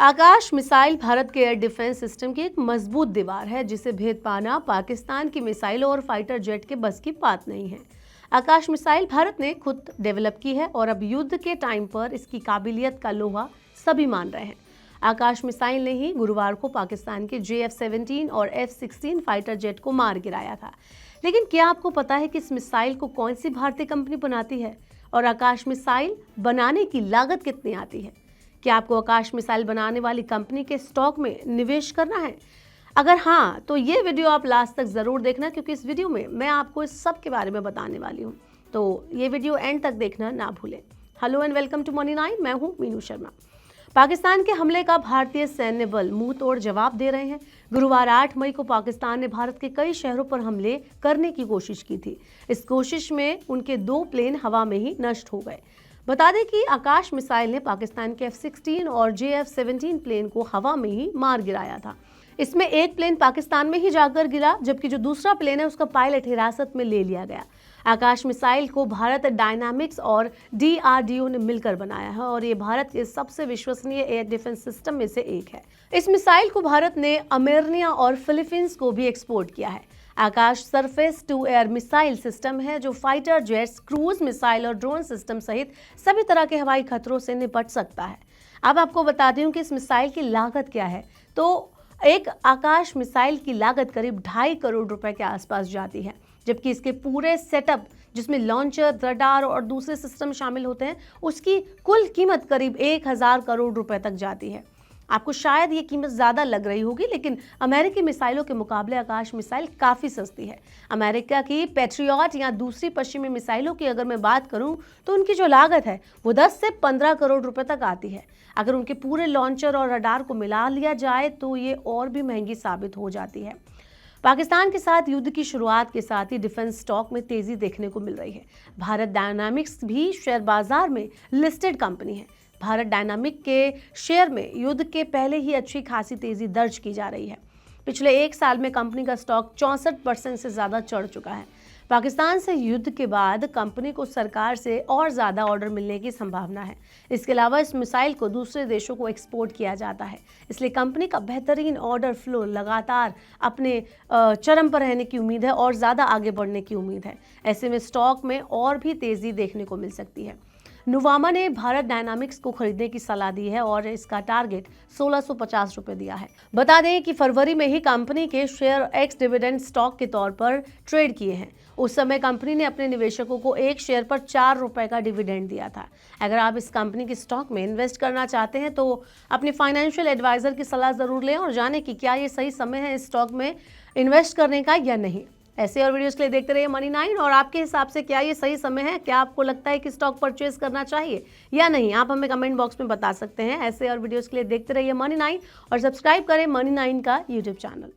आकाश missile Bharat के air defence system की एक मजबूत दीवार है जिसे भेद पाना पाकिस्तान की मिसाइलों और फाइटर जेट के बस की बात नहीं है। आकाश मिसाइल भारत ने खुद डेवलप की है और अब युद्ध के टाइम पर इसकी काबिलियत का लोहा सभी मान रहे हैं। आकाश मिसाइल ने ही गुरुवार को पाकिस्तान के JF-17 और F-16 फाइटर जेट को मार गिराया था। लेकिन क्या आपको पता है कि इस मिसाइल को कौन सी भारतीय कंपनी बनाती है और आकाश मिसाइल बनाने की लागत कितनी आती है? क्या आपको आकाश मिसाइल बनाने वाली कंपनी के स्टॉक में निवेश करना है? अगर हाँ, तो ये वीडियो आप लास्ट तक जरूर देखना, क्योंकि इस वीडियो में मैं आपको इस सब के बारे में बताने वाली हूँ। तो ये वीडियो एंड तक देखना ना भूलें। Hello and welcome to Money 9। मैं हूँ मीनू शर्मा। पाकिस्तान के हमले का भारतीय सैन्य बल मुंह तोड़ जवाब दे रहे हैं। गुरुवार 8 मई को पाकिस्तान ने भारत के कई शहरों पर हमले करने की कोशिश की थी। इस कोशिश में उनके 2 प्लेन हवा में ही नष्ट हो गए। बता दें कि आकाश मिसाइल ने पाकिस्तान के F-16 और JF-17 प्लेन को हवा में ही मार गिराया था। इसमें एक प्लेन पाकिस्तान में ही जाकर गिरा, जबकि जो दूसरा प्लेन है उसका पायलट हिरासत में ले लिया गया। आकाश मिसाइल को भारत डायनामिक्स और DRDO ने मिलकर बनाया है और ये भारत के सबसे विश्वसनीय एयर डिफेंस सिस्टम में से एक है। इस मिसाइल को भारत ने अर्मेनिया और फिलीपींस को भी एक्सपोर्ट किया है। Akash surface to air missile system है जो फाइटर जेट्स, क्रूज मिसाइल और ड्रोन सिस्टम सहित सभी तरह के हवाई खतरों से निपट सकता है। अब आपको बताती हूँ कि इस मिसाइल की लागत क्या है। तो एक आकाश मिसाइल की लागत करीब 2.5 करोड़ रुपए के आसपास जाती है, जबकि इसके पूरे सेटअप जिसमें लॉन्चर, रडार और दूसरे सिस्टम शामिल होते हैं, उसकी कुल कीमत करीब 1000 करोड़ रुपए तक जाती है। आपको शायद ये कीमत ज़्यादा लग रही होगी, लेकिन अमेरिकी मिसाइलों के मुकाबले आकाश मिसाइल काफ़ी सस्ती है। अमेरिका की पैट्रियट या दूसरी पश्चिमी मिसाइलों की अगर मैं बात करूं तो उनकी जो लागत है वो 10 से 15 करोड़ रुपए तक आती है। अगर उनके पूरे लॉन्चर और रडार को मिला लिया जाए तो ये और भी महंगी साबित हो जाती है। पाकिस्तान के साथ युद्ध की शुरुआत के साथ ही डिफेंस स्टॉक में तेजी देखने को मिल रही है। भारत डायनामिक्स भी शेयर बाजार में लिस्टेड कंपनी है। भारत डायनामिक के शेयर में युद्ध के पहले ही अच्छी खासी तेजी दर्ज की जा रही है। पिछले 1 साल में कंपनी का स्टॉक 64% से ज़्यादा चढ़ चुका है। पाकिस्तान से युद्ध के बाद कंपनी को सरकार से और ज़्यादा ऑर्डर मिलने की संभावना है। इसके अलावा इस मिसाइल को दूसरे देशों को एक्सपोर्ट किया जाता है, इसलिए कंपनी का बेहतरीन ऑर्डर फ्लो लगातार अपने चरम पर रहने की उम्मीद है और ज़्यादा आगे बढ़ने की उम्मीद है। ऐसे में स्टॉक में और भी तेज़ी देखने को मिल सकती है। नुवामा ने भारत डायनामिक्स को खरीदने की सलाह दी है और इसका टारगेट 1650 रुपए दिया है। बता दें कि फरवरी में ही कंपनी के शेयर एक्स डिविडेंड स्टॉक के तौर पर ट्रेड किए हैं। उस समय कंपनी ने अपने निवेशकों को एक शेयर पर 4 रुपए का डिविडेंड दिया था। अगर आप इस कंपनी के स्टॉक में इन्वेस्ट करना चाहते हैं तो अपने फाइनेंशियल एडवाइजर की सलाह जरूर लें और जानें कि क्या ये सही समय है इस स्टॉक में इन्वेस्ट करने का या नहीं। ऐसे और वीडियोस के लिए देखते रहिए मनी 9। और आपके हिसाब से क्या ये सही समय है? क्या आपको लगता है कि स्टॉक परचेज करना चाहिए या नहीं? आप हमें कमेंट बॉक्स में बता सकते हैं। ऐसे और वीडियोस के लिए देखते रहिए मनी 9 और सब्सक्राइब करें मनी 9 का यूट्यूब चैनल।